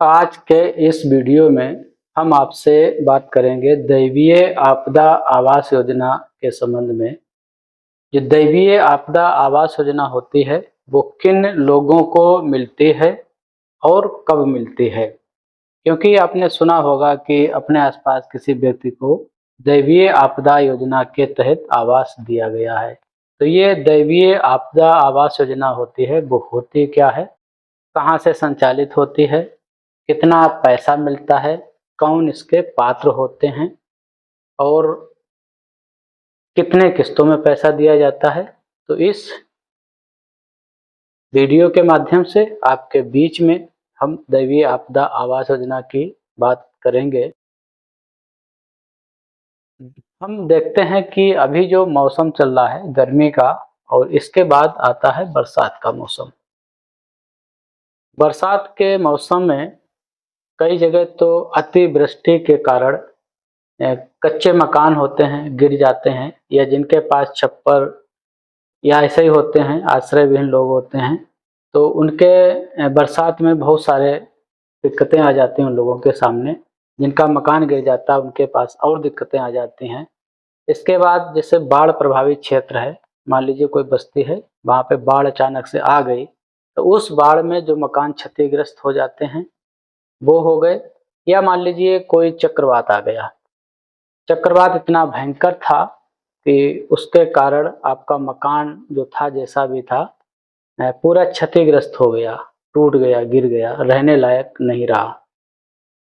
आज के इस वीडियो में हम आपसे बात करेंगे दैवीय आपदा आवास योजना के संबंध में। जो दैवीय आपदा आवास योजना होती है वो किन लोगों को मिलती है और कब मिलती है। क्योंकि आपने सुना होगा कि अपने आसपास किसी व्यक्ति को दैवीय आपदा योजना के तहत आवास दिया गया है। तो ये दैवीय आपदा आवास योजना होती है वो होती क्या है, कहाँ से संचालित होती है, कितना पैसा मिलता है, कौन इसके पात्र होते हैं और कितने किस्तों में पैसा दिया जाता है। तो इस वीडियो के माध्यम से आपके बीच में हम दैवीय आपदा आवास योजना की बात करेंगे। हम देखते हैं कि अभी जो मौसम चल रहा है गर्मी का, और इसके बाद आता है बरसात का मौसम। बरसात के मौसम में कई जगह तो अतिवृष्टि के कारण कच्चे मकान होते हैं गिर जाते हैं, या जिनके पास छप्पर या ऐसे ही होते हैं, आश्रय विहीन लोग होते हैं, तो उनके बरसात में बहुत सारे दिक्कतें आ जाती हैं उन लोगों के सामने। जिनका मकान गिर जाता है उनके पास और दिक्कतें आ जाती हैं। इसके बाद जैसे बाढ़ प्रभावित क्षेत्र है, मान लीजिए कोई बस्ती है, वहाँ पे बाढ़ अचानक से आ गई, तो उस बाढ़ में जो मकान क्षतिग्रस्त हो जाते हैं वो हो गए। या मान लीजिए कोई चक्रवात आ गया, चक्रवात इतना भयंकर था कि उसके कारण आपका मकान जो था जैसा भी था पूरा क्षतिग्रस्त हो गया, टूट गया, गिर गया, रहने लायक नहीं रहा।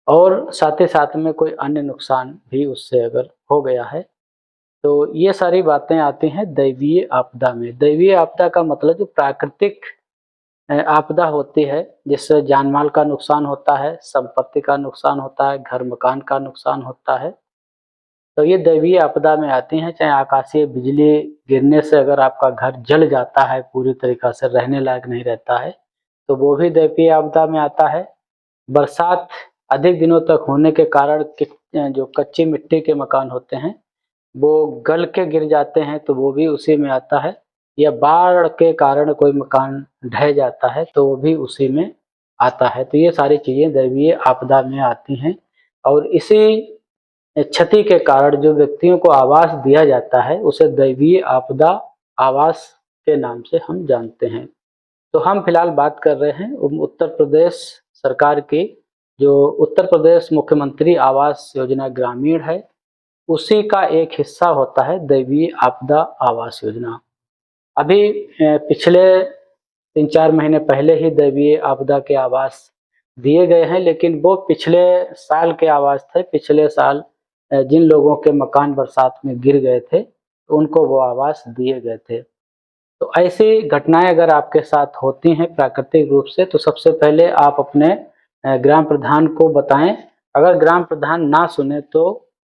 और साथ ही साथ में कोई अन्य नुकसान भी उससे अगर हो गया है, तो ये सारी बातें आती हैं दैवीय आपदा में। दैवीय आपदा का मतलब जो प्राकृतिक आपदा होती है, जिससे जान माल का नुकसान होता है, संपत्ति का नुकसान होता है, घर मकान का नुकसान होता है, तो ये दैवीय आपदा में आती हैं। चाहे आकाशीय बिजली गिरने से अगर आपका घर जल जाता है, पूरी तरीक़ा से रहने लायक नहीं रहता है, तो वो भी दैवीय आपदा में आता है। बरसात अधिक दिनों तक होने के कारण जो कच्ची मिट्टी के मकान होते हैं वो गल के गिर जाते हैं, तो वो भी उसी में आता है। या बाढ़ के कारण कोई मकान ढह जाता है तो वो भी उसी में आता है। तो ये सारी चीज़ें दैवीय आपदा में आती हैं, और इसी क्षति के कारण जो व्यक्तियों को आवास दिया जाता है उसे दैवीय आपदा आवास के नाम से हम जानते हैं। तो हम फिलहाल बात कर रहे हैं उत्तर प्रदेश सरकार की, जो उत्तर प्रदेश मुख्यमंत्री आवास योजना ग्रामीण है, उसी का एक हिस्सा होता है दैवीय आपदा आवास योजना। अभी पिछले 3-4 महीने पहले ही दैवीय आपदा के आवास दिए गए हैं, लेकिन वो पिछले साल के आवास थे। पिछले साल जिन लोगों के मकान बरसात में गिर गए थे, तो उनको वो आवास दिए गए थे। तो ऐसी घटनाएं अगर आपके साथ होती हैं प्राकृतिक रूप से, तो सबसे पहले आप अपने ग्राम प्रधान को बताएं। अगर ग्राम प्रधान ना सुने तो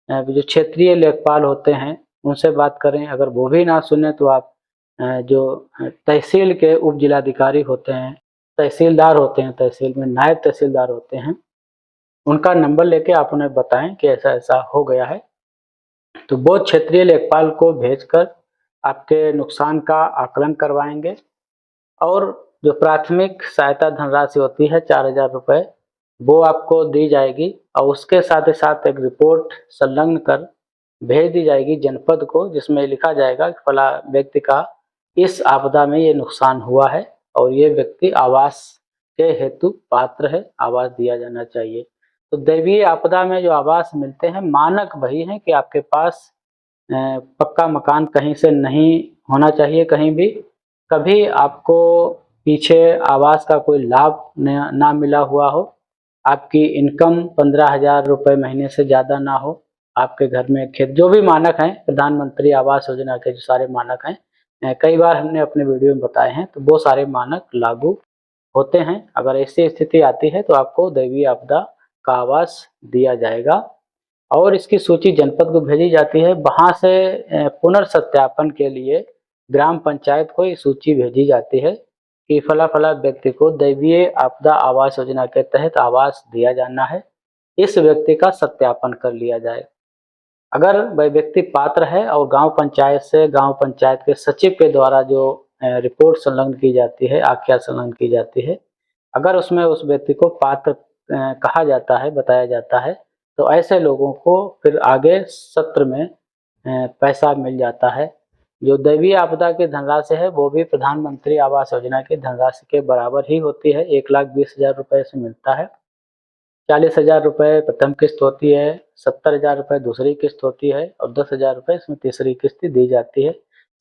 जो क्षेत्रीय लेखपाल होते हैं उनसे बात करें। अगर वो भी ना सुने तो आप जो तहसील के उप जिलाधिकारी होते हैं, तहसीलदार होते हैं, तहसील में नायब तहसीलदार होते हैं, उनका नंबर लेके आप उन्हें बताएं कि ऐसा ऐसा हो गया है। तो वो क्षेत्रीय लेखपाल को भेजकर आपके नुकसान का आकलन करवाएंगे, और जो प्राथमिक सहायता धनराशि होती है 4,000 रुपये, वो आपको दी जाएगी, और उसके साथ ही साथ एक रिपोर्ट संलग्न कर भेज दी जाएगी जनपद को, जिसमें लिखा जाएगा कि फला व्यक्ति का इस आपदा में ये नुकसान हुआ है और ये व्यक्ति आवास के हेतु पात्र है, आवास दिया जाना चाहिए। तो दैवीय आपदा में जो आवास मिलते हैं, मानक वही है कि आपके पास पक्का मकान कहीं से नहीं होना चाहिए, कहीं भी कभी आपको पीछे आवास का कोई लाभ ना मिला हुआ हो, आपकी इनकम 15,000 रुपये महीने से ज़्यादा ना हो, आपके घर में खेत, जो भी मानक हैं प्रधानमंत्री आवास योजना के जो सारे मानक हैं, कई बार हमने अपने वीडियो में बताए हैं, तो वो सारे मानक लागू होते हैं। अगर ऐसी स्थिति आती है तो आपको दैवीय आपदा का आवास दिया जाएगा, और इसकी सूची जनपद को भेजी जाती है। वहाँ से पुनर्सत्यापन के लिए ग्राम पंचायत को ये सूची भेजी जाती है कि फला-फला व्यक्ति को दैवीय आपदा आवास योजना के तहत आवास दिया जाना है, इस व्यक्ति का सत्यापन कर लिया जाए। अगर वह व्यक्ति पात्र है और गांव पंचायत से, गांव पंचायत के सचिव के द्वारा जो रिपोर्ट संलग्न की जाती है, आख्या संलग्न की जाती है, अगर उसमें उस व्यक्ति को पात्र कहा जाता है, बताया जाता है, तो ऐसे लोगों को फिर आगे सत्र में पैसा मिल जाता है। जो दैवीय आपदा की धनराशि है वो भी प्रधानमंत्री आवास योजना की धनराशि के बराबर ही होती है। 1,20,000 रुपए इसमें मिलता है। 40,000 रुपए प्रथम किस्त होती है, 70,000 रुपए दूसरी किस्त होती है और 10,000 रुपए इसमें तीसरी किस्त दी जाती है।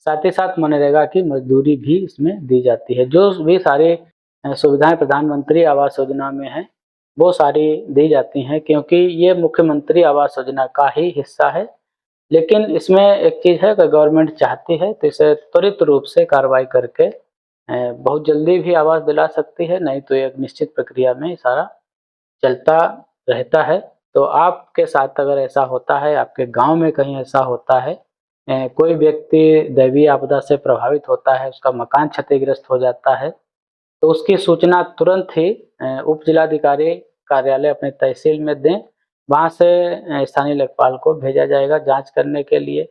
साथ ही साथ मनरेगा की मजदूरी भी इसमें दी जाती है। जो भी सारी सुविधाएं प्रधानमंत्री आवास योजना में है वो सारी दी जाती हैं, क्योंकि ये मुख्यमंत्री आवास योजना का ही हिस्सा है। लेकिन इसमें एक चीज़ है कि गवर्नमेंट चाहती है तो इसे त्वरित रूप से कार्रवाई करके बहुत जल्दी भी आवास दिला सकती है, नहीं तो एक निश्चित प्रक्रिया में सारा चलता रहता है। तो आपके साथ अगर ऐसा होता है, आपके गाँव में कहीं ऐसा होता है, कोई व्यक्ति दैवीय आपदा से प्रभावित होता है, उसका मकान क्षतिग्रस्त हो जाता है, तो उसकी सूचना तुरंत ही उप जिलाधिकारी कार्यालय अपने तहसील में दें। वहाँ से स्थानीय लेखपाल को भेजा जाएगा जाँच करने के लिए।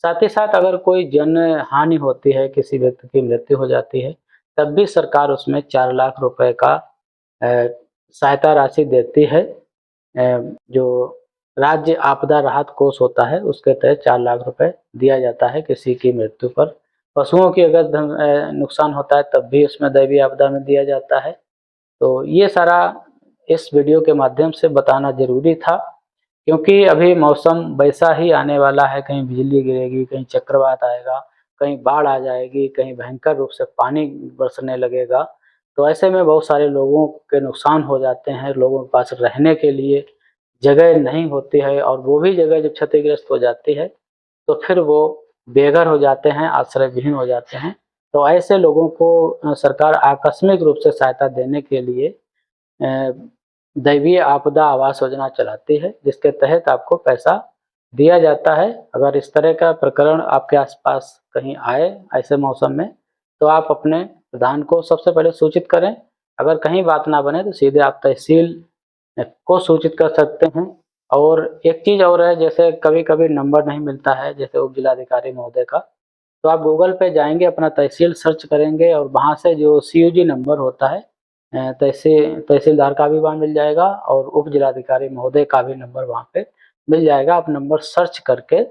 साथ ही साथ अगर कोई जनहानि होती है, किसी व्यक्ति की मृत्यु हो जाती है, तब भी सरकार उसमें 4 लाख रुपए का अ, सहायता राशि देती है। जो राज्य आपदा राहत कोष होता है उसके तहत 4 लाख रुपए दिया जाता है किसी की मृत्यु पर। पशुओं की अगर नुकसान होता है तब भी उसमें दैवीय आपदा में दिया जाता है। तो ये सारा इस वीडियो के माध्यम से बताना ज़रूरी था, क्योंकि अभी मौसम वैसा ही आने वाला है, कहीं बिजली गिरेगी, कहीं चक्रवात आएगा, कहीं बाढ़ आ जाएगी, कहीं भयंकर रूप से पानी बरसने लगेगा। तो ऐसे में बहुत सारे लोगों के नुकसान हो जाते हैं, लोगों के पास रहने के लिए जगह नहीं होती है और वो भी जगह जब क्षतिग्रस्त हो जाती है तो फिर वो बेघर हो जाते हैं, आश्रय विहीन हो जाते हैं। तो ऐसे लोगों को सरकार आकस्मिक रूप से सहायता देने के लिए दैवीय आपदा आवास योजना चलाती है, जिसके तहत आपको पैसा दिया जाता है। अगर इस तरह का प्रकरण आपके आसपास कहीं आए ऐसे मौसम में, तो आप अपने प्रधान को सबसे पहले सूचित करें। अगर कहीं बात ना बने तो सीधे आप तहसील को सूचित कर सकते हैं। और एक चीज़ और है, जैसे कभी-कभी नंबर नहीं मिलता है, जैसे उप जिलाधिकारी महोदय का, तो आप गूगल पे जाएँगे, अपना तहसील सर्च करेंगे और वहाँ से जो सीयूजी नंबर होता है, तहसीलदार का भी वहाँ मिल जाएगा और उप जिलाधिकारी महोदय का भी नंबर वहाँ पे मिल जाएगा। आप नंबर सर्च करके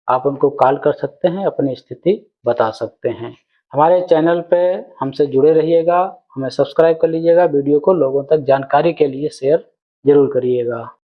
आप उनको कॉल कर सकते हैं, अपनी स्थिति बता सकते हैं। हमारे चैनल पे हमसे जुड़े रहिएगा, हमें सब्सक्राइब कर लीजिएगा, वीडियो को लोगों तक जानकारी के लिए शेयर ज़रूर करिएगा।